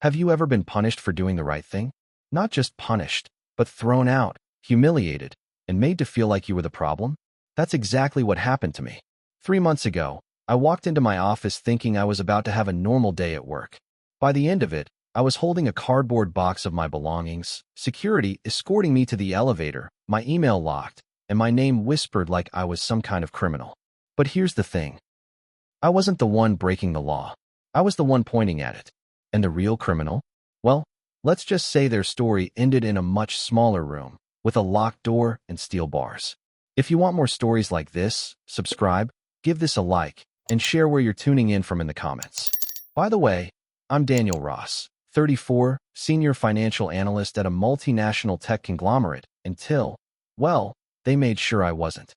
Have you ever been punished for doing the right thing? Not just punished, but thrown out, humiliated, and made to feel like you were the problem? That's exactly what happened to me. 3 months ago, I walked into my office thinking I was about to have a normal day at work. By the end of it, I was holding a cardboard box of my belongings, security escorting me to the elevator, my email locked, and my name whispered like I was some kind of criminal. But here's the thing. I wasn't the one breaking the law. I was the one pointing at it. And the real criminal? Well, let's just say their story ended in a much smaller room, with a locked door and steel bars. If you want more stories like this, subscribe, give this a like, and share where you're tuning in from in the comments. By the way, I'm Daniel Ross, 34, senior financial analyst at a multinational tech conglomerate until, well, they made sure I wasn't.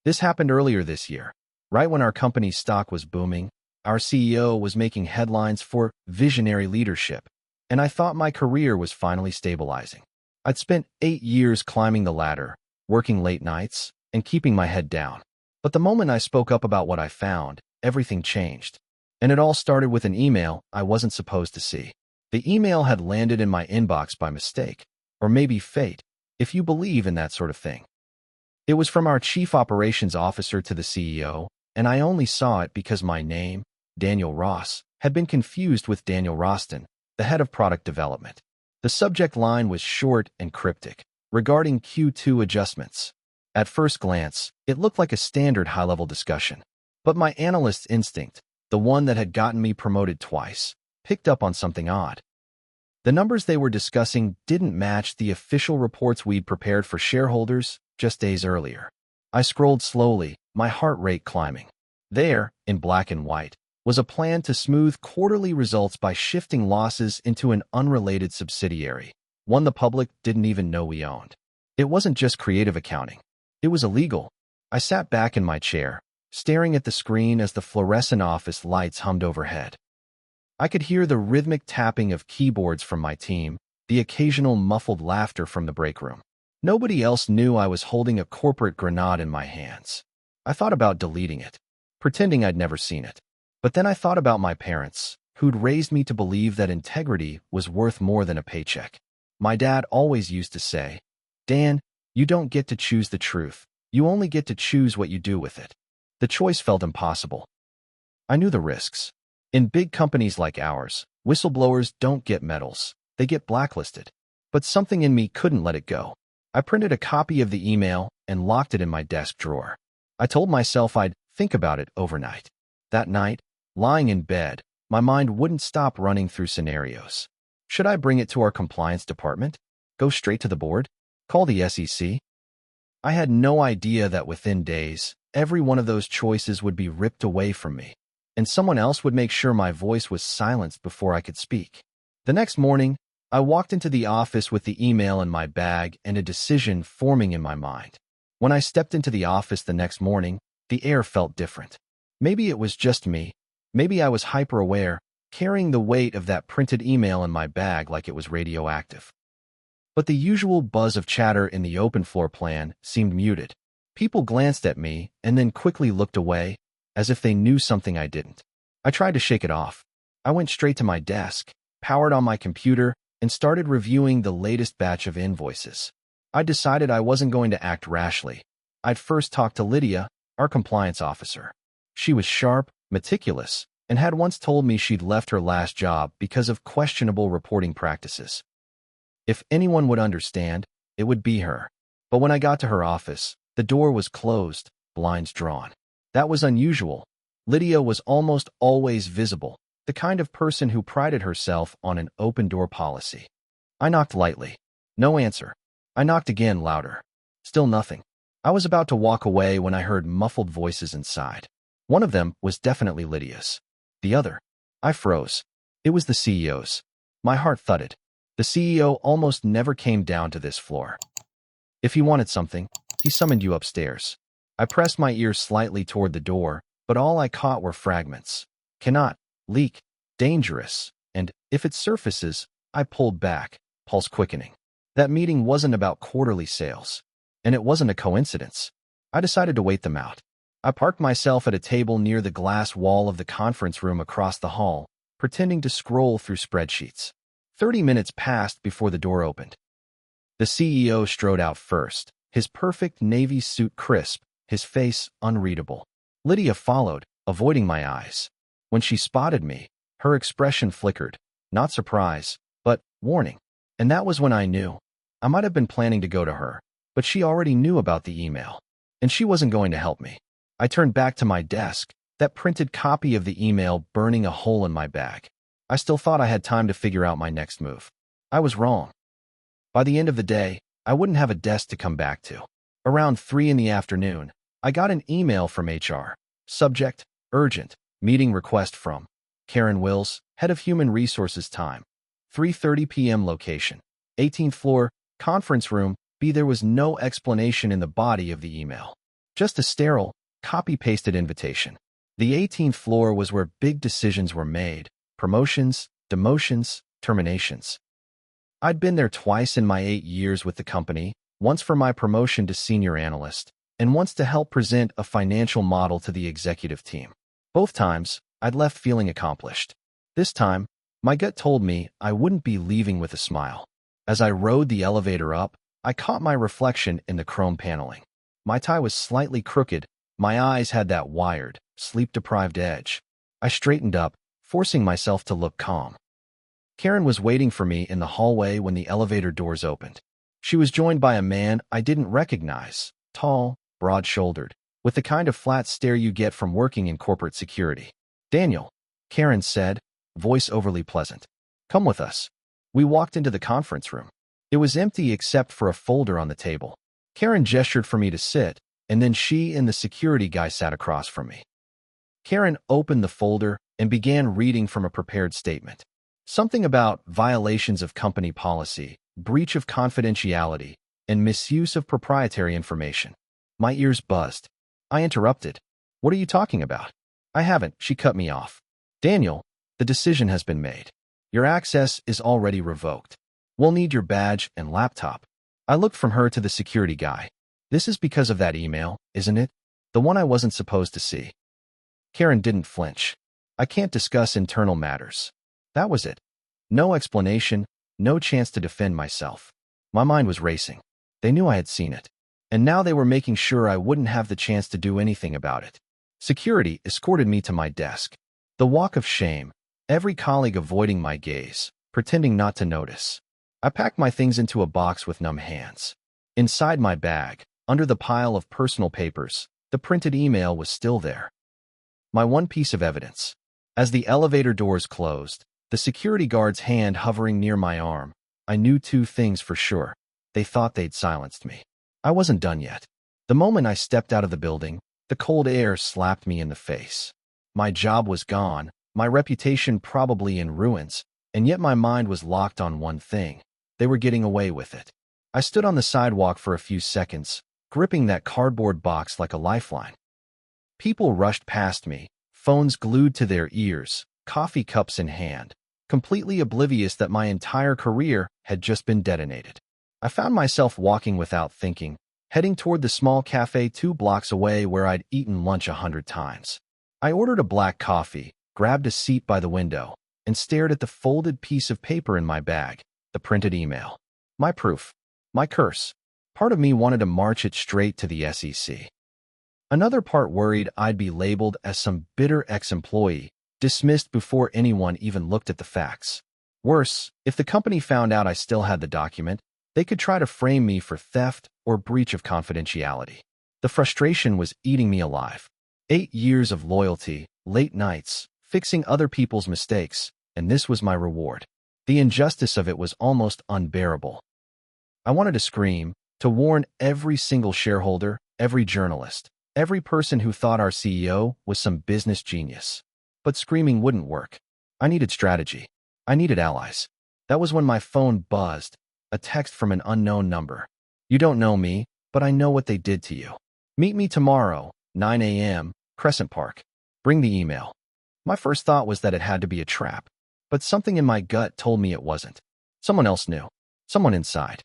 This happened earlier this year, right when our company's stock was booming. Our CEO was making headlines for visionary leadership, and I thought my career was finally stabilizing. I'd spent 8 years climbing the ladder, working late nights, and keeping my head down. But the moment I spoke up about what I found, everything changed. And it all started with an email I wasn't supposed to see. The email had landed in my inbox by mistake, or maybe fate, if you believe in that sort of thing. It was from our chief operations officer to the CEO, and I only saw it because my name, Daniel Ross, had been confused with Daniel Roston, the head of product development. The subject line was short and cryptic, regarding Q2 adjustments. At first glance, it looked like a standard high-level discussion. But my analyst's instinct, the one that had gotten me promoted twice, picked up on something odd. The numbers they were discussing didn't match the official reports we'd prepared for shareholders just days earlier. I scrolled slowly, my heart rate climbing. There, in black and white, was a plan to smooth quarterly results by shifting losses into an unrelated subsidiary, one the public didn't even know we owned. It wasn't just creative accounting. It was illegal. I sat back in my chair, staring at the screen as the fluorescent office lights hummed overhead. I could hear the rhythmic tapping of keyboards from my team, the occasional muffled laughter from the break room. Nobody else knew I was holding a corporate grenade in my hands. I thought about deleting it, pretending I'd never seen it. But then I thought about my parents, who'd raised me to believe that integrity was worth more than a paycheck. My dad always used to say, "Dan, you don't get to choose the truth. You only get to choose what you do with it." The choice felt impossible. I knew the risks. In big companies like ours, whistleblowers don't get medals. They get blacklisted. But something in me couldn't let it go. I printed a copy of the email and locked it in my desk drawer. I told myself I'd think about it overnight. That night, lying in bed, my mind wouldn't stop running through scenarios. Should I bring it to our compliance department? Go straight to the board? Call the SEC? I had no idea that within days, every one of those choices would be ripped away from me, and someone else would make sure my voice was silenced before I could speak. The next morning, I walked into the office with the email in my bag and a decision forming in my mind. When I stepped into the office the next morning, the air felt different. Maybe it was just me. Maybe I was hyper-aware, carrying the weight of that printed email in my bag like it was radioactive. But the usual buzz of chatter in the open floor plan seemed muted. People glanced at me and then quickly looked away, as if they knew something I didn't. I tried to shake it off. I went straight to my desk, powered on my computer, and started reviewing the latest batch of invoices. I decided I wasn't going to act rashly. I'd first talk to Lydia, our compliance officer. She was sharp, meticulous, and had once told me she'd left her last job because of questionable reporting practices. If anyone would understand, it would be her. But when I got to her office, the door was closed, blinds drawn. That was unusual. Lydia was almost always visible, the kind of person who prided herself on an open-door policy. I knocked lightly. No answer. I knocked again louder. Still nothing. I was about to walk away when I heard muffled voices inside. One of them was definitely Lydia's. The other, I froze. It was the CEO's. My heart thudded. The CEO almost never came down to this floor. If he wanted something, he summoned you upstairs. I pressed my ear slightly toward the door, but all I caught were fragments. Cannot, leak, dangerous, and if it surfaces, I pulled back, pulse quickening. That meeting wasn't about quarterly sales, and it wasn't a coincidence. I decided to wait them out. I parked myself at a table near the glass wall of the conference room across the hall, pretending to scroll through spreadsheets. 30 minutes passed before the door opened. The CEO strode out first, his perfect navy suit crisp, his face unreadable. Lydia followed, avoiding my eyes. When she spotted me, her expression flickered, not surprise, but warning. And that was when I knew. I might have been planning to go to her, but she already knew about the email, and she wasn't going to help me. I turned back to my desk, that printed copy of the email burning a hole in my bag. I still thought I had time to figure out my next move. I was wrong. By the end of the day, I wouldn't have a desk to come back to. Around 3 in the afternoon, I got an email from HR. Subject, urgent, meeting request from Karen Wills, head of human resources time. 3:30 p.m. location. 18th floor, conference room, B. There was no explanation in the body of the email. Just a sterile, copy-pasted invitation. The 18th floor was where big decisions were made. Promotions, demotions, terminations. I'd been there twice in my 8 years with the company, once for my promotion to senior analyst, and once to help present a financial model to the executive team. Both times, I'd left feeling accomplished. This time, my gut told me I wouldn't be leaving with a smile. As I rode the elevator up, I caught my reflection in the chrome paneling. My tie was slightly crooked, my eyes had that wired, sleep-deprived edge. I straightened up, forcing myself to look calm. Karen was waiting for me in the hallway when the elevator doors opened. She was joined by a man I didn't recognize, tall, broad-shouldered, with the kind of flat stare you get from working in corporate security. "Daniel," Karen said, voice overly pleasant. "Come with us." We walked into the conference room. It was empty except for a folder on the table. Karen gestured for me to sit, and then she and the security guy sat across from me. Karen opened the folder and began reading from a prepared statement. Something about violations of company policy, breach of confidentiality, and misuse of proprietary information. My ears buzzed. I interrupted. "What are you talking about?" "I haven't," she cut me off. "Daniel, the decision has been made. Your access is already revoked. We'll need your badge and laptop." I looked from her to the security guy. "This is because of that email, isn't it? The one I wasn't supposed to see." Karen didn't flinch. "I can't discuss internal matters." That was it. No explanation, no chance to defend myself. My mind was racing. They knew I had seen it. And now they were making sure I wouldn't have the chance to do anything about it. Security escorted me to my desk. The walk of shame, every colleague avoiding my gaze, pretending not to notice. I packed my things into a box with numb hands. Inside my bag, under the pile of personal papers, the printed email was still there. My one piece of evidence. As the elevator doors closed, the security guard's hand hovering near my arm, I knew 2 things for sure. They thought they'd silenced me. I wasn't done yet. The moment I stepped out of the building, the cold air slapped me in the face. My job was gone, my reputation probably in ruins, and yet my mind was locked on one thing. They were getting away with it. I stood on the sidewalk for a few seconds, gripping that cardboard box like a lifeline. People rushed past me, phones glued to their ears, coffee cups in hand, completely oblivious that my entire career had just been detonated. I found myself walking without thinking, heading toward the small cafe 2 blocks away where I'd eaten lunch 100 times. I ordered a black coffee, grabbed a seat by the window, and stared at the folded piece of paper in my bag, the printed email. My proof. My curse. Part of me wanted to march it straight to the SEC. Another part worried I'd be labeled as some bitter ex-employee, dismissed before anyone even looked at the facts. Worse, if the company found out I still had the document, they could try to frame me for theft or breach of confidentiality. The frustration was eating me alive. 8 years of loyalty, late nights, fixing other people's mistakes, and this was my reward. The injustice of it was almost unbearable. I wanted to scream, to warn every single shareholder, every journalist, every person who thought our CEO was some business genius. But screaming wouldn't work. I needed strategy. I needed allies. That was when my phone buzzed, a text from an unknown number. "You don't know me, but I know what they did to you. Meet me tomorrow, 9 a.m., Crescent Park. Bring the email." My first thought was that it had to be a trap, but something in my gut told me it wasn't. Someone else knew. Someone inside.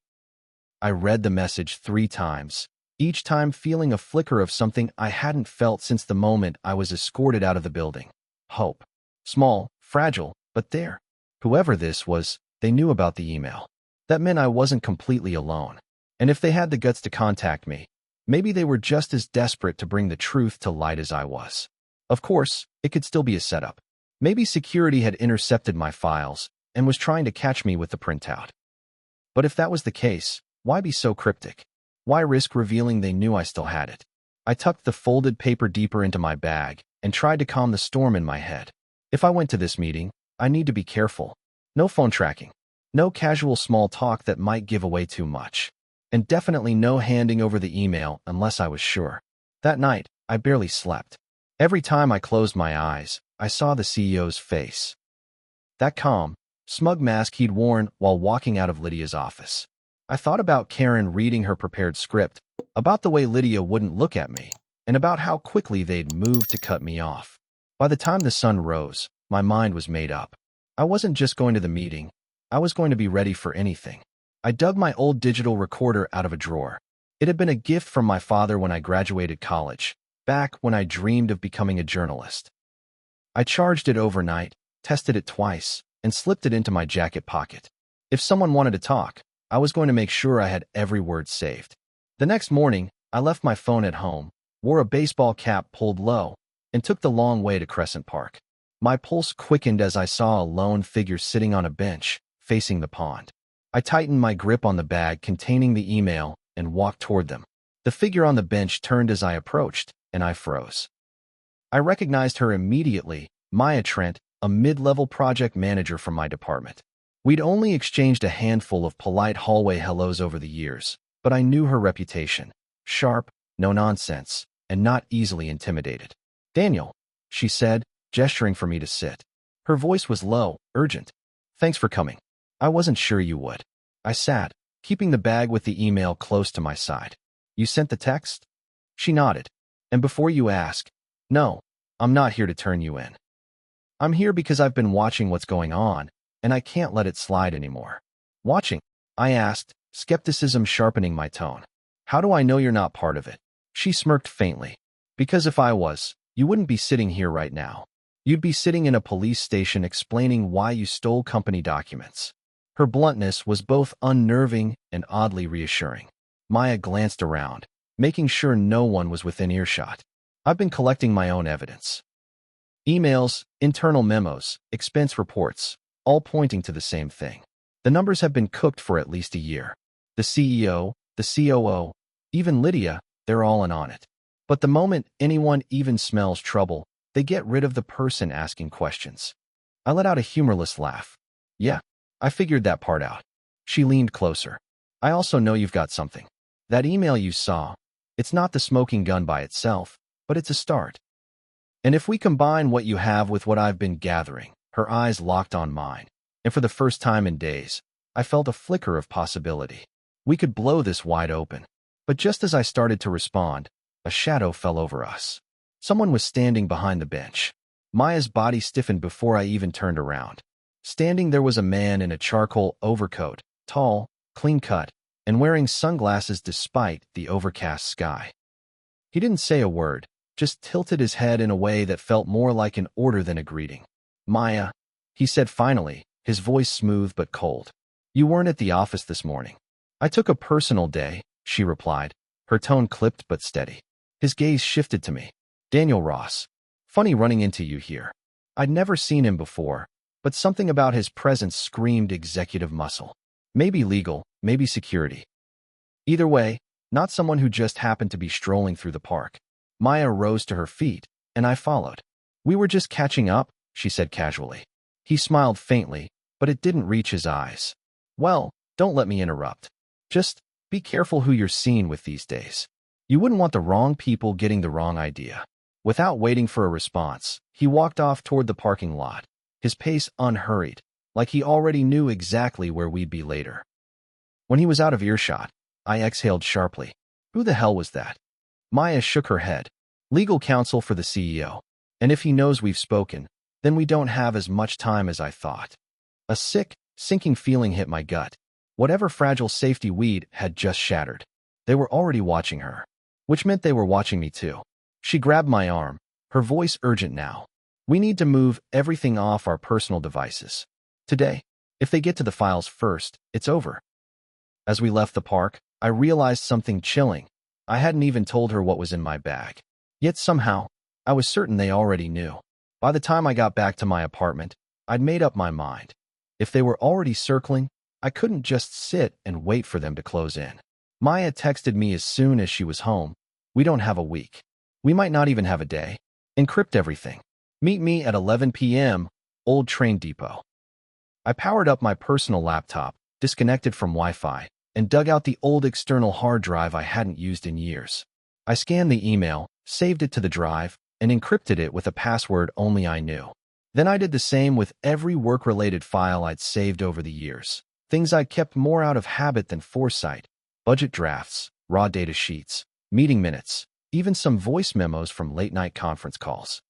I read the message 3 times, each time feeling a flicker of something I hadn't felt since the moment I was escorted out of the building. Hope. Small, fragile, But there, whoever this was, they knew about the email. That meant I wasn't completely alone. And if they had the guts to contact me, maybe they were just as desperate to bring the truth to light as I was. Of course, it could still be a setup. Maybe security had intercepted my files and was trying to catch me with the printout. But if that was the case, why be so cryptic? Why risk revealing they knew I still had it? I tucked the folded paper deeper into my bag and tried to calm the storm in my head. If I went to this meeting, I need to be careful. No phone tracking. No casual small talk that might give away too much. And definitely no handing over the email unless I was sure. That night, I barely slept. Every time I closed my eyes, I saw the CEO's face. That calm, smug mask he'd worn while walking out of Lydia's office. I thought about Karen reading her prepared script, about the way Lydia wouldn't look at me, and about how quickly they'd move to cut me off. By the time the sun rose, my mind was made up. I wasn't just going to the meeting. I was going to be ready for anything. I dug my old digital recorder out of a drawer. It had been a gift from my father when I graduated college, back when I dreamed of becoming a journalist. I charged it overnight, tested it twice, and slipped it into my jacket pocket. If someone wanted to talk, I was going to make sure I had every word saved. The next morning, I left my phone at home, wore a baseball cap pulled low, and took the long way to Crescent Park. My pulse quickened as I saw a lone figure sitting on a bench, facing the pond. I tightened my grip on the bag containing the email and walked toward them. The figure on the bench turned as I approached, and I froze. I recognized her immediately, Maya Trent, a mid-level project manager from my department. We'd only exchanged a handful of polite hallway hellos over the years, but I knew her reputation. Sharp, no nonsense, and not easily intimidated. "Daniel," she said, gesturing for me to sit. Her voice was low, urgent. "Thanks for coming. I wasn't sure you would." I sat, keeping the bag with the email close to my side. "You sent the text?" She nodded. "And before you ask, no, I'm not here to turn you in. I'm here because I've been watching what's going on, and I can't let it slide anymore." "Watching?" I asked, skepticism sharpening my tone. "How do I know you're not part of it?" She smirked faintly. "Because if I was, you wouldn't be sitting here right now. You'd be sitting in a police station explaining why you stole company documents." Her bluntness was both unnerving and oddly reassuring. Maya glanced around, making sure no one was within earshot. "I've been collecting my own evidence. Emails, internal memos, expense reports, all pointing to the same thing. The numbers have been cooked for at least a year. The CEO, the COO, even Lydia, they're all in on it. But the moment anyone even smells trouble, they get rid of the person asking questions." I let out a humorless laugh. "Yeah, I figured that part out." She leaned closer. "I also know you've got something. That email you saw, it's not the smoking gun by itself, but it's a start. And if we combine what you have with what I've been gathering," her eyes locked on mine, and for the first time in days, I felt a flicker of possibility. "We could blow this wide open." But just as I started to respond, a shadow fell over us. Someone was standing behind the bench. Maya's body stiffened before I even turned around. Standing there was a man in a charcoal overcoat, tall, clean-cut, and wearing sunglasses despite the overcast sky. He didn't say a word, just tilted his head in a way that felt more like an order than a greeting. "Maya," he said finally, his voice smooth but cold. "You weren't at the office this morning." "I took a personal day," she replied, her tone clipped but steady. His gaze shifted to me. "Daniel Ross. Funny running into you here." I'd never seen him before, but something about his presence screamed executive muscle. Maybe legal, maybe security. Either way, not someone who just happened to be strolling through the park. Maya rose to her feet, and I followed. "We were just catching up," she said casually. He smiled faintly, but it didn't reach his eyes. "Well, don't let me interrupt. Just be careful who you're seen with these days. You wouldn't want the wrong people getting the wrong idea." Without waiting for a response, he walked off toward the parking lot, his pace unhurried, like he already knew exactly where we'd be later. When he was out of earshot, I exhaled sharply. "Who the hell was that?" Maya shook her head. "Legal counsel for the CEO. And if he knows we've spoken, then we don't have as much time as I thought." A sick, sinking feeling hit my gut. Whatever fragile safety we'd had just shattered. They were already watching her, which meant they were watching me too. She grabbed my arm, her voice urgent now. We need to move everything off our personal devices. Today, if they get to the files first, it's over. As we left the park, I realized something chilling. I hadn't even told her what was in my bag. Yet somehow, I was certain they already knew. By the time I got back to my apartment, I'd made up my mind. If they were already circling, I couldn't just sit and wait for them to close in. Maya texted me as soon as she was home. We don't have a week. We might not even have a day. Encrypt everything. Meet me at 11 p.m., Old Train Depot. I powered up my personal laptop, disconnected from Wi-Fi, and dug out the old external hard drive I hadn't used in years. I scanned the email, saved it to the drive, and encrypted it with a password only I knew. Then I did the same with every work-related file I'd saved over the years. Things I'd kept more out of habit than foresight. Budget drafts, raw data sheets, meeting minutes, even some voice memos from late-night conference calls.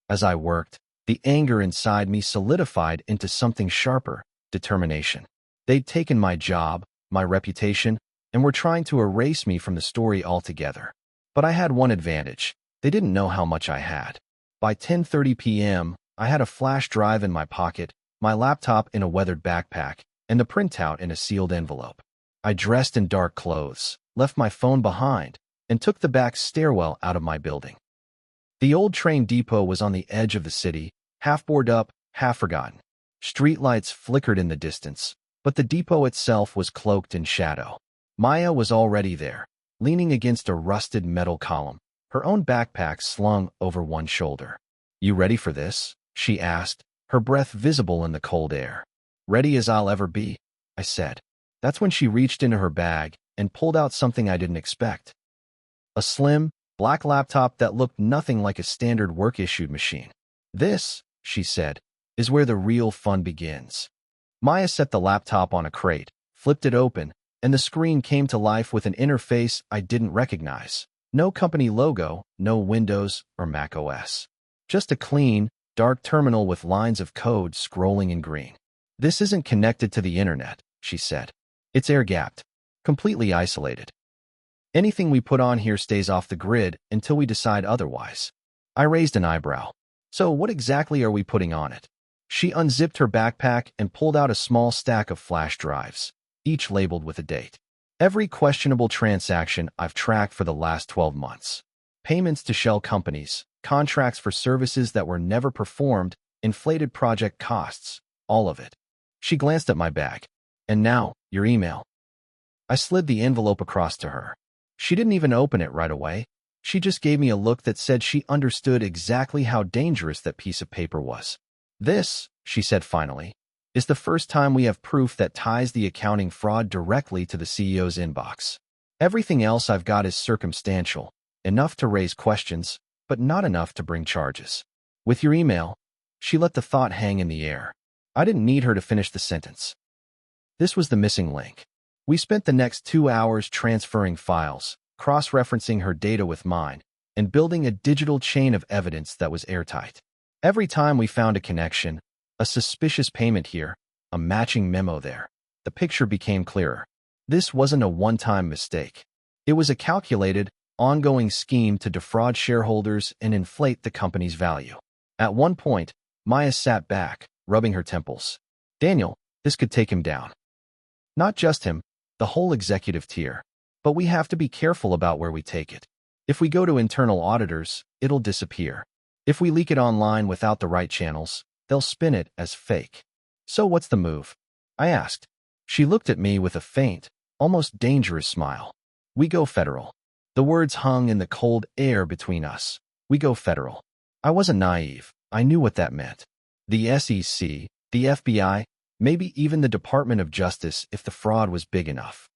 As I worked, the anger inside me solidified into something sharper: determination. They'd taken my job, my reputation, and were trying to erase me from the story altogether. But I had one advantage. They didn't know how much I had. By 10:30 p.m., I had a flash drive in my pocket, my laptop in a weathered backpack, and the printout in a sealed envelope. I dressed in dark clothes, left my phone behind, and took the back stairwell out of my building. The old train depot was on the edge of the city, half boarded up, half forgotten. Streetlights flickered in the distance, but the depot itself was cloaked in shadow. Maya was already there, leaning against a rusted metal column, her own backpack slung over one shoulder. "You ready for this?" she asked, her breath visible in the cold air. "Ready as I'll ever be," I said. That's when she reached into her bag and pulled out something I didn't expect. A slim, black laptop that looked nothing like a standard work-issued machine. "This," she said, "is where the real fun begins." Maya set the laptop on a crate, flipped it open, and the screen came to life with an interface I didn't recognize. No company logo, no Windows or Mac OS. Just a clean, dark terminal with lines of code scrolling in green. "This isn't connected to the internet," she said. "It's air-gapped, completely isolated. Anything we put on here stays off the grid until we decide otherwise." I raised an eyebrow. "So what exactly are we putting on it?" She unzipped her backpack and pulled out a small stack of flash drives, each labeled with a date. Every questionable transaction I've tracked for the last 12 months. Payments to shell companies, contracts for services that were never performed, inflated project costs, all of it. She glanced at my bag. "And now, your email." I slid the envelope across to her. She didn't even open it right away. She just gave me a look that said she understood exactly how dangerous that piece of paper was. "This," she said finally, "is the first time we have proof that ties the accounting fraud directly to the CEO's inbox. Everything else I've got is circumstantial, enough to raise questions, but not enough to bring charges. With your email," she let the thought hang in the air. I didn't need her to finish the sentence. This was the missing link. We spent the next 2 hours transferring files, cross-referencing her data with mine, and building a digital chain of evidence that was airtight. Every time we found a connection, a suspicious payment here, a matching memo there, the picture became clearer. This wasn't a one-time mistake. It was a calculated, ongoing scheme to defraud shareholders and inflate the company's value. At one point, Maya sat back, rubbing her temples. "Daniel, this could take him down. Not just him, the whole executive tier. But we have to be careful about where we take it. If we go to internal auditors, it'll disappear. If we leak it online without the right channels, they'll spin it as fake. So what's the move?" I asked. She looked at me with a faint, almost dangerous smile. "We go federal." The words hung in the cold air between us. We go federal. I wasn't naive. I knew what that meant. The SEC, the FBI, maybe even the Department of Justice if the fraud was big enough.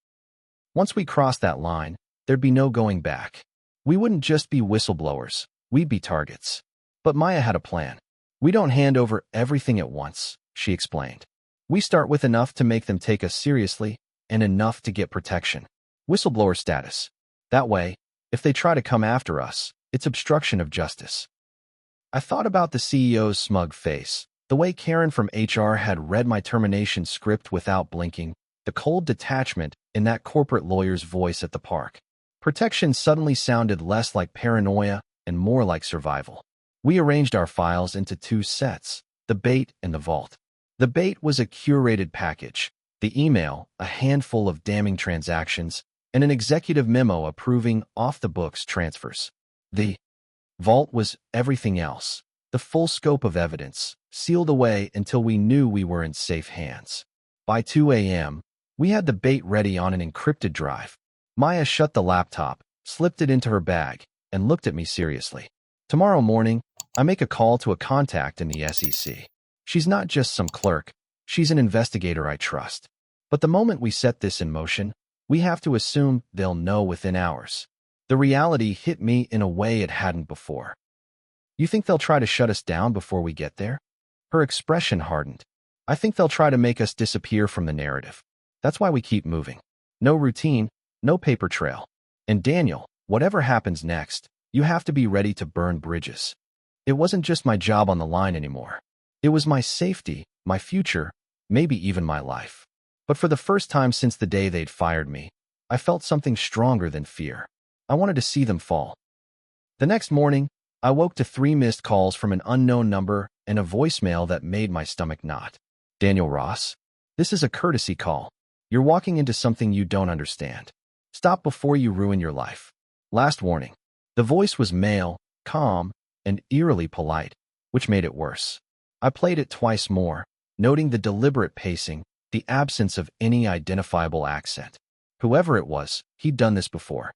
Once we crossed that line, there'd be no going back. We wouldn't just be whistleblowers. We'd be targets. But Maya had a plan. "We don't hand over everything at once," she explained. "We start with enough to make them take us seriously and enough to get protection. Whistleblower status. That way, if they try to come after us, it's obstruction of justice." I thought about the CEO's smug face, the way Karen from HR had read my termination script without blinking, the cold detachment in that corporate lawyer's voice at the park. Protection suddenly sounded less like paranoia and more like survival. We arranged our files into two sets, the bait and the vault. The bait was a curated package, the email, a handful of damning transactions, and an executive memo approving off-the-books transfers. The vault was everything else, the full scope of evidence, sealed away until we knew we were in safe hands. By 2 a.m., we had the bait ready on an encrypted drive. Maya shut the laptop, slipped it into her bag, and looked at me seriously. Tomorrow morning, I make a call to a contact in the SEC. She's not just some clerk, she's an investigator I trust. But the moment we set this in motion, we have to assume they'll know within hours. The reality hit me in a way it hadn't before. You think they'll try to shut us down before we get there? Her expression hardened. I think they'll try to make us disappear from the narrative. That's why we keep moving. No routine, no paper trail. And Daniel, whatever happens next, you have to be ready to burn bridges. It wasn't just my job on the line anymore. It was my safety, my future, maybe even my life. But for the first time since the day they'd fired me, I felt something stronger than fear. I wanted to see them fall. The next morning, I woke to 3 missed calls from an unknown number and a voicemail that made my stomach knot. Daniel Ross, this is a courtesy call. You're walking into something you don't understand. Stop before you ruin your life. Last warning. The voice was male, calm, and eerily polite, which made it worse. I played it twice more, noting the deliberate pacing, the absence of any identifiable accent. Whoever it was, he'd done this before.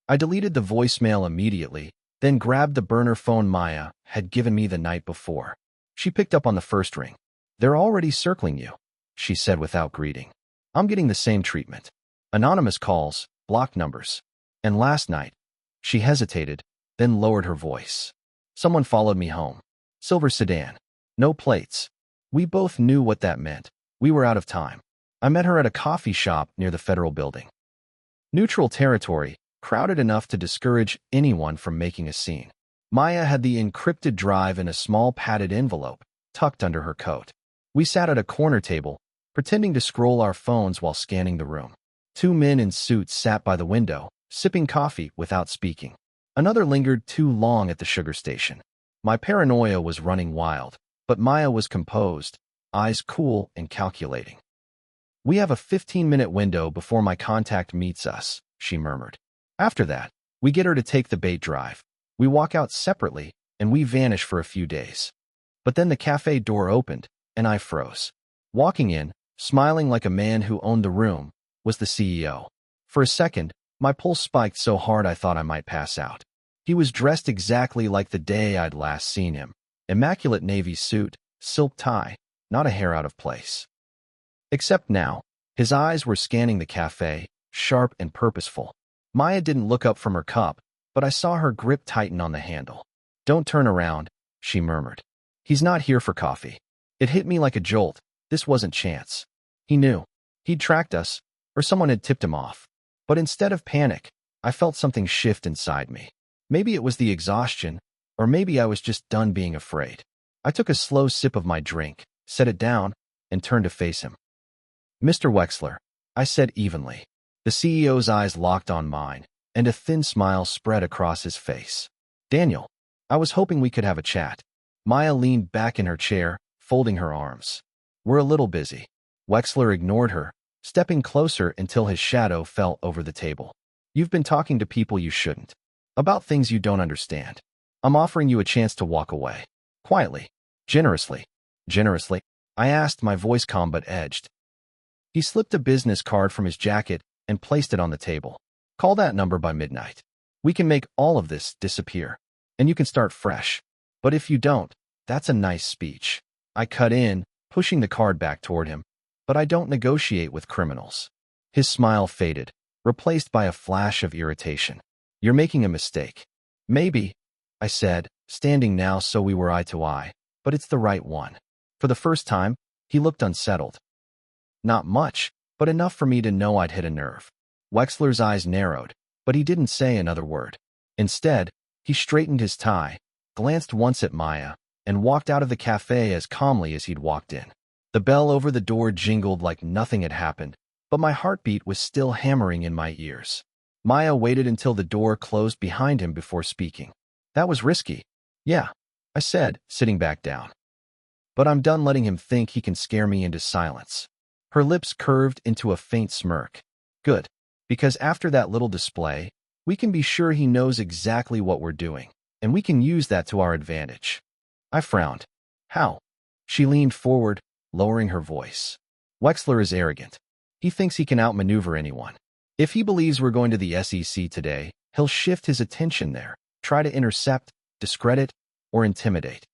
I deleted the voicemail immediately, then grabbed the burner phone Maya had given me the night before. She picked up on the first ring. They're already circling you, she said without greeting. I'm getting the same treatment. Anonymous calls, blocked numbers. And last night, she hesitated, then lowered her voice. Someone followed me home. Silver sedan. No plates. We both knew what that meant. We were out of time. I met her at a coffee shop near the Federal Building. Neutral territory, crowded enough to discourage anyone from making a scene. Maya had the encrypted drive in a small padded envelope, tucked under her coat. We sat at a corner table, pretending to scroll our phones while scanning the room. 2 men in suits sat by the window, sipping coffee without speaking. Another lingered too long at the sugar station. My paranoia was running wild, but Maya was composed, eyes cool and calculating. We have a 15-minute window before my contact meets us, she murmured. After that, we get her to take the bait drive. We walk out separately, and we vanish for a few days. But then the cafe door opened, and I froze. Walking in, smiling like a man who owned the room, was the CEO. For a second, my pulse spiked so hard I thought I might pass out. He was dressed exactly like the day I'd last seen him. Immaculate navy suit, silk tie, not a hair out of place. Except now, his eyes were scanning the cafe, sharp and purposeful. Maya didn't look up from her cup, but I saw her grip tighten on the handle. Don't turn around, she murmured. He's not here for coffee. It hit me like a jolt. This wasn't chance. He knew. He'd tracked us, or someone had tipped him off. But instead of panic, I felt something shift inside me. Maybe it was the exhaustion, or maybe I was just done being afraid. I took a slow sip of my drink, set it down, and turned to face him. Mr. Wexler, I said evenly. The CEO's eyes locked on mine, and a thin smile spread across his face. Daniel, I was hoping we could have a chat. Maya leaned back in her chair, folding her arms. We're a little busy. Wexler ignored her, stepping closer until his shadow fell over the table. You've been talking to people you shouldn't. About things you don't understand. I'm offering you a chance to walk away. Quietly. Generously. Generously? I asked, my voice calm but edged. He slipped a business card from his jacket and placed it on the table. Call that number by midnight. We can make all of this disappear. And you can start fresh. But if you don't, that's a nice speech. I cut in, pushing the card back toward him. But I don't negotiate with criminals. His smile faded, replaced by a flash of irritation. You're making a mistake. Maybe, I said, standing now so we were eye to eye, but it's the right one. For the first time, he looked unsettled. Not much, but enough for me to know I'd hit a nerve. Wexler's eyes narrowed, but he didn't say another word. Instead, he straightened his tie, glanced once at Maya, and walked out of the cafe as calmly as he'd walked in. The bell over the door jingled like nothing had happened, but my heartbeat was still hammering in my ears. Maya waited until the door closed behind him before speaking. That was risky. Yeah, I said, sitting back down. But I'm done letting him think he can scare me into silence. Her lips curved into a faint smirk. Good, because after that little display, we can be sure he knows exactly what we're doing, and we can use that to our advantage. I frowned. How? She leaned forward, lowering her voice. Wexler is arrogant. He thinks he can outmaneuver anyone. If he believes we're going to the SEC today, he'll shift his attention there, try to intercept, discredit, or intimidate.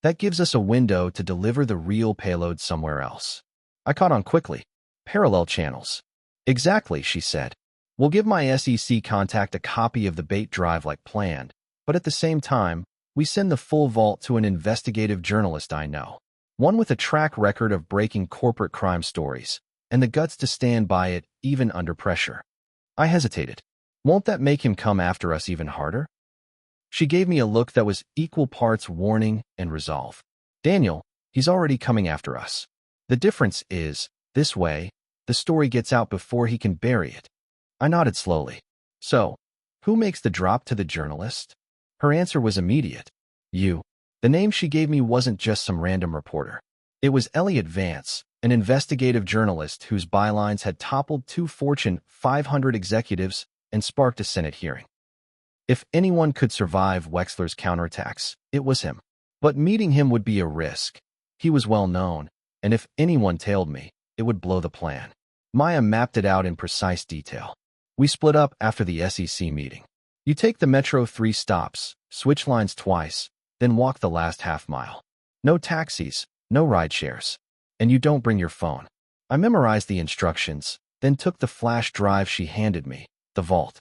That gives us a window to deliver the real payload somewhere else. I caught on quickly. Parallel channels. Exactly, she said. We'll give my SEC contact a copy of the bait drive like planned, but at the same time, we send the full vault to an investigative journalist I know. One with a track record of breaking corporate crime stories, and the guts to stand by it even under pressure. I hesitated. Won't that make him come after us even harder? She gave me a look that was equal parts warning and resolve. Daniel, he's already coming after us. The difference is, this way, the story gets out before he can bury it. I nodded slowly. So, who makes the drop to the journalist? Her answer was immediate. You. The name she gave me wasn't just some random reporter. It was Elliot Vance, an investigative journalist whose bylines had toppled 2 Fortune 500 executives and sparked a Senate hearing. If anyone could survive Wexler's counterattacks, it was him. But meeting him would be a risk. He was well known, and if anyone tailed me, it would blow the plan. Maya mapped it out in precise detail. We split up after the SEC meeting. You take the Metro 3 stops, switch lines twice, then walk the last half mile. No taxis, no ride shares. And you don't bring your phone. I memorized the instructions, then took the flash drive she handed me, the vault.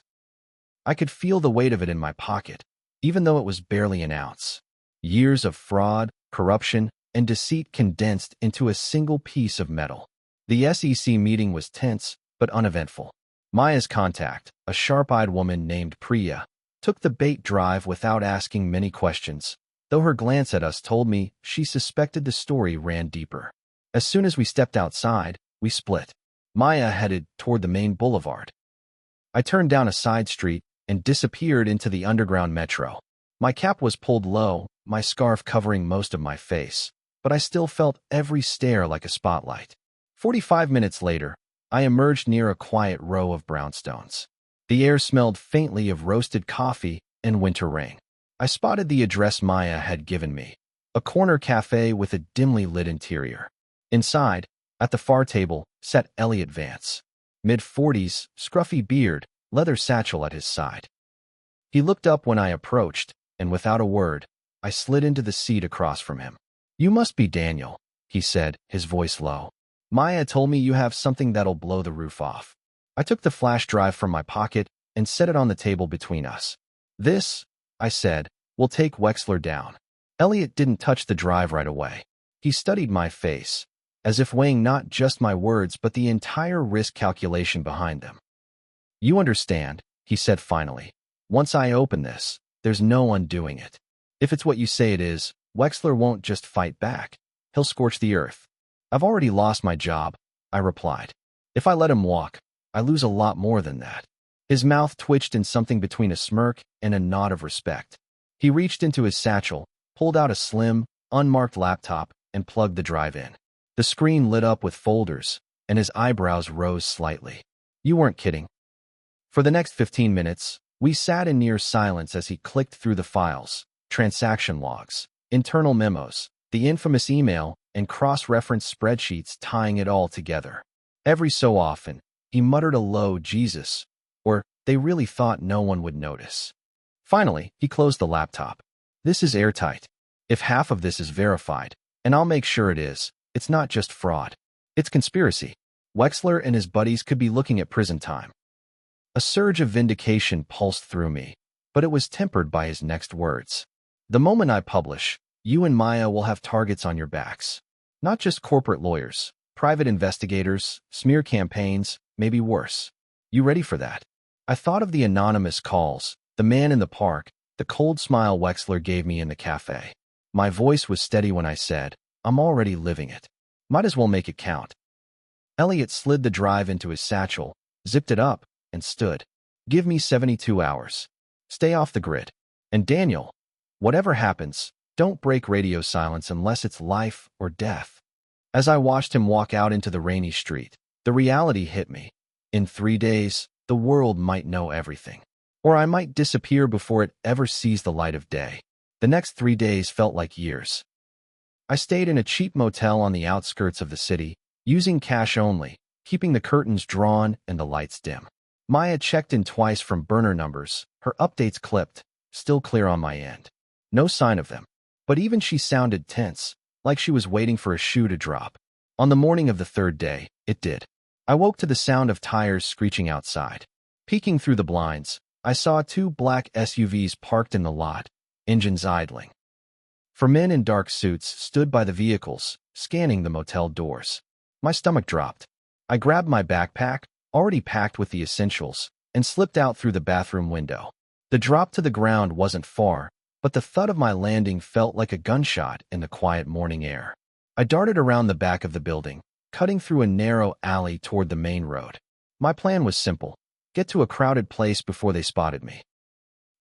I could feel the weight of it in my pocket, even though it was barely an ounce. Years of fraud, corruption, and deceit condensed into a single piece of metal. The SEC meeting was tense, but uneventful. Maya's contact, a sharp-eyed woman named Priya, took the bait drive without asking many questions, though her glance at us told me she suspected the story ran deeper. As soon as we stepped outside, we split. Maya headed toward the main boulevard. I turned down a side street and disappeared into the underground metro. My cap was pulled low, my scarf covering most of my face, but I still felt every stare like a spotlight. 45 minutes later, I emerged near a quiet row of brownstones. The air smelled faintly of roasted coffee and winter rain. I spotted the address Maya had given me, a corner cafe with a dimly lit interior. Inside, at the far table, sat Elliot Vance. Mid-40s, scruffy beard, leather satchel at his side. He looked up when I approached, and without a word, I slid into the seat across from him. You must be Daniel, he said, his voice low. Maya told me you have something that'll blow the roof off. I took the flash drive from my pocket and set it on the table between us. This, I said, will take Wexler down. Elliot didn't touch the drive right away. He studied my face, as if weighing not just my words but the entire risk calculation behind them. You understand, he said finally. Once I open this, there's no undoing it. If it's what you say it is, Wexler won't just fight back. He'll scorch the earth. I've already lost my job, I replied. If I let him walk, I lose a lot more than that. His mouth twitched in something between a smirk and a nod of respect. He reached into his satchel, pulled out a slim, unmarked laptop, and plugged the drive in. The screen lit up with folders, and his eyebrows rose slightly. You weren't kidding. For the next 15 minutes, we sat in near silence as he clicked through the files, transaction logs, internal memos, the infamous email, and cross-reference spreadsheets tying it all together. Every so often, he muttered a low Jesus, or they really thought no one would notice. Finally, he closed the laptop. This is airtight. If half of this is verified, and I'll make sure it is, it's not just fraud. It's conspiracy. Wexler and his buddies could be looking at prison time. A surge of vindication pulsed through me, but it was tempered by his next words. The moment I publish, you and Maya will have targets on your backs. Not just corporate lawyers, private investigators, smear campaigns, maybe worse. You ready for that? I thought of the anonymous calls, the man in the park, the cold smile Wexler gave me in the cafe. My voice was steady when I said, I'm already living it. Might as well make it count. Elliot slid the drive into his satchel, zipped it up, and stood. Give me 72 hours. Stay off the grid. And Daniel, whatever happens, Don't break radio silence unless it's life or death. As I watched him walk out into the rainy street, the reality hit me. In 3 days, the world might know everything. Or I might disappear before it ever sees the light of day. The next 3 days felt like years. I stayed in a cheap motel on the outskirts of the city, using cash only, keeping the curtains drawn and the lights dim. Maya checked in twice from burner numbers, her updates clipped, still clear on my end. No sign of them. But even she sounded tense, like she was waiting for a shoe to drop. On the morning of the 3rd day, it did. I woke to the sound of tires screeching outside. Peeking through the blinds, I saw 2 black SUVs parked in the lot, engines idling. 4 men in dark suits stood by the vehicles, scanning the motel doors. My stomach dropped. I grabbed my backpack, already packed with the essentials, and slipped out through the bathroom window. The drop to the ground wasn't far, but the thud of my landing felt like a gunshot in the quiet morning air. I darted around the back of the building, cutting through a narrow alley toward the main road. My plan was simple: get to a crowded place before they spotted me.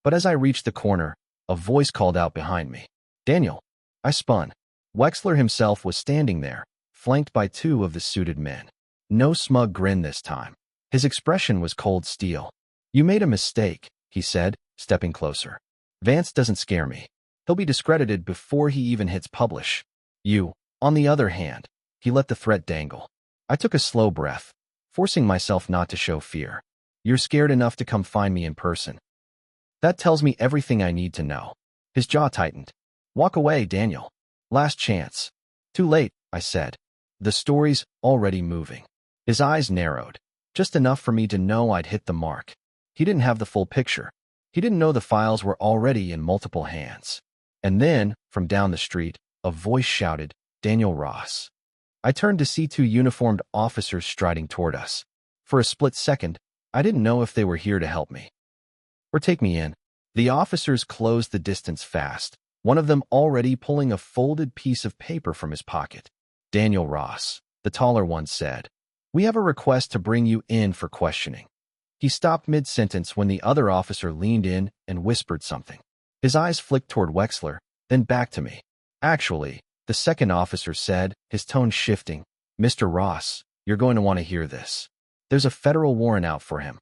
But as I reached the corner, a voice called out behind me. "Daniel." I spun. Wexler himself was standing there, flanked by 2 of the suited men. No smug grin this time. His expression was cold steel. "You made a mistake," he said, stepping closer. "Vance doesn't scare me. He'll be discredited before he even hits publish. You, on the other hand." He let the threat dangle. I took a slow breath, forcing myself not to show fear. "You're scared enough to come find me in person. That tells me everything I need to know." His jaw tightened. "Walk away, Daniel. Last chance." "Too late," I said. The story's already moving. His eyes narrowed, just enough for me to know I'd hit the mark. He didn't have the full picture. He didn't know the files were already in multiple hands. And then, from down the street, a voice shouted, "Daniel Ross." I turned to see 2 uniformed officers striding toward us. For a split second, I didn't know if they were here to help me or take me in. The officers closed the distance fast, one of them already pulling a folded piece of paper from his pocket. "Daniel Ross," the taller one said. "We have a request to bring you in for questioning." He stopped mid-sentence when the other officer leaned in and whispered something. His eyes flicked toward Wexler, then back to me. "Actually," the second officer said, his tone shifting, "Mr. Ross, you're going to want to hear this. There's a federal warrant out for him."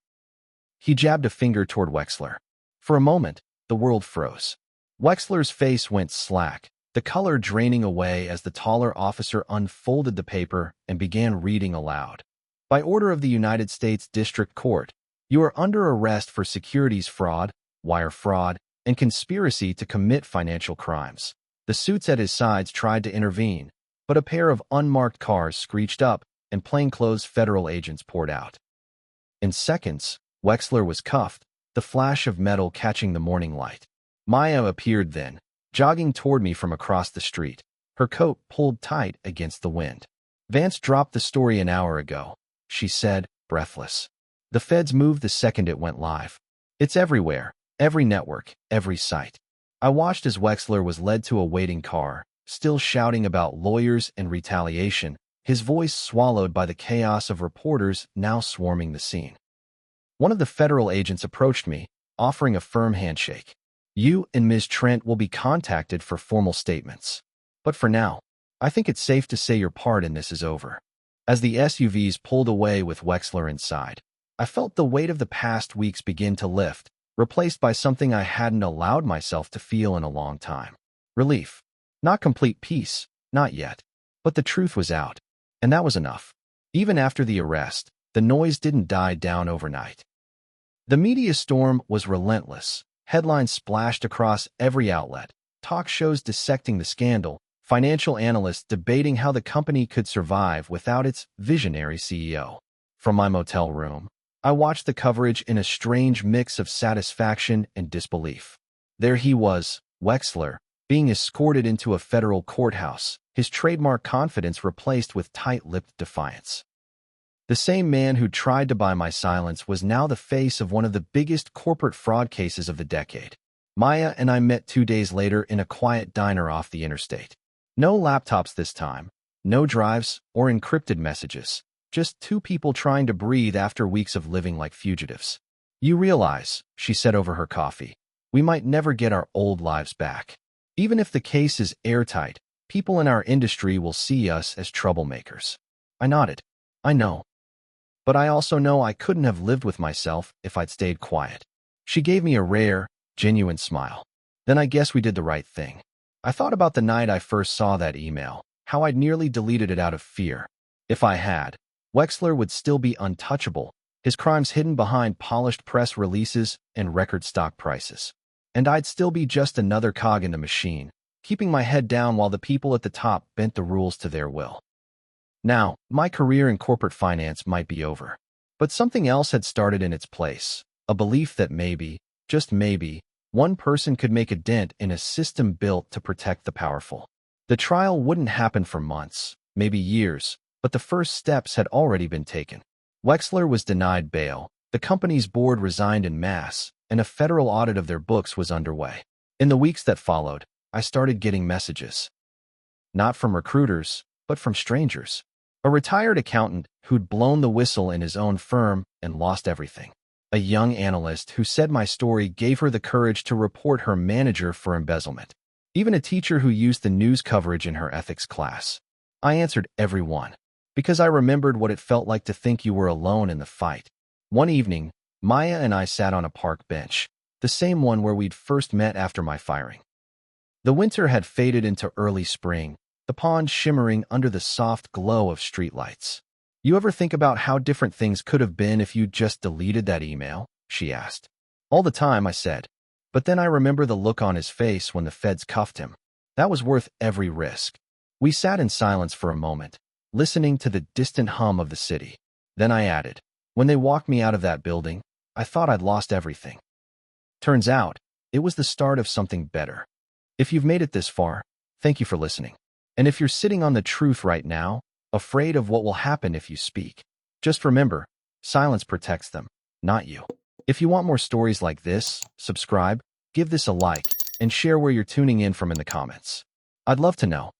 He jabbed a finger toward Wexler. For a moment, the world froze. Wexler's face went slack, the color draining away as the taller officer unfolded the paper and began reading aloud. "By order of the United States District Court, you are under arrest for securities fraud, wire fraud, and conspiracy to commit financial crimes." The suits at his sides tried to intervene, but a pair of unmarked cars screeched up and plainclothes federal agents poured out. In seconds, Wexler was cuffed, the flash of metal catching the morning light. Maya appeared then, jogging toward me from across the street, her coat pulled tight against the wind. "Vance dropped the story an hour ago," she said, breathless. "The feds moved the second it went live. It's everywhere, every network, every site." I watched as Wexler was led to a waiting car, still shouting about lawyers and retaliation, his voice swallowed by the chaos of reporters now swarming the scene. One of the federal agents approached me, offering a firm handshake. "You and Ms. Trent will be contacted for formal statements. But for now, I think it's safe to say your part in this is over." As the SUVs pulled away with Wexler inside, I felt the weight of the past weeks begin to lift, replaced by something I hadn't allowed myself to feel in a long time. Relief. Not complete peace, not yet. But the truth was out, and that was enough. Even after the arrest, the noise didn't die down overnight. The media storm was relentless. Headlines splashed across every outlet, talk shows dissecting the scandal, financial analysts debating how the company could survive without its visionary CEO. From my motel room, I watched the coverage in a strange mix of satisfaction and disbelief. There he was, Wexler, being escorted into a federal courthouse, his trademark confidence replaced with tight-lipped defiance. The same man who tried to buy my silence was now the face of one of the biggest corporate fraud cases of the decade. Maya and I met 2 days later in a quiet diner off the interstate. No laptops this time, no drives or encrypted messages, just 2 people trying to breathe after weeks of living like fugitives. "You realize," she said over her coffee, "we might never get our old lives back." Even if the case is airtight, people in our industry will see us as troublemakers. I nodded. I know. But I also know I couldn't have lived with myself if I'd stayed quiet. She gave me a rare, genuine smile. Then I guess we did the right thing. I thought about the night I first saw that email, how I'd nearly deleted it out of fear. If I had, Wexler would still be untouchable, his crimes hidden behind polished press releases and record stock prices. And I'd still be just another cog in the machine, keeping my head down while the people at the top bent the rules to their will. Now, my career in corporate finance might be over. But something else had started in its place, a belief that maybe, just maybe, one person could make a dent in a system built to protect the powerful. The trial wouldn't happen for months, maybe years, but the first steps had already been taken. Wexler was denied bail, the company's board resigned en masse, and a federal audit of their books was underway. In the weeks that followed, I started getting messages. Not from recruiters, but from strangers. A retired accountant who'd blown the whistle in his own firm and lost everything. A young analyst who said my story gave her the courage to report her manager for embezzlement. Even a teacher who used the news coverage in her ethics class. I answered every one, because I remembered what it felt like to think you were alone in the fight. One evening, Maya and I sat on a park bench, the same one where we'd first met after my firing. The winter had faded into early spring, the pond shimmering under the soft glow of streetlights. You ever think about how different things could have been if you'd just deleted that email? She asked. All the time, I said. But then I remember the look on his face when the feds cuffed him. That was worth every risk. We sat in silence for a moment, listening to the distant hum of the city. Then I added, when they walked me out of that building, I thought I'd lost everything. Turns out, it was the start of something better. If you've made it this far, thank you for listening. And if you're sitting on the truth right now, afraid of what will happen if you speak, just remember, silence protects them, not you. If you want more stories like this, subscribe, give this a like, and share where you're tuning in from in the comments. I'd love to know.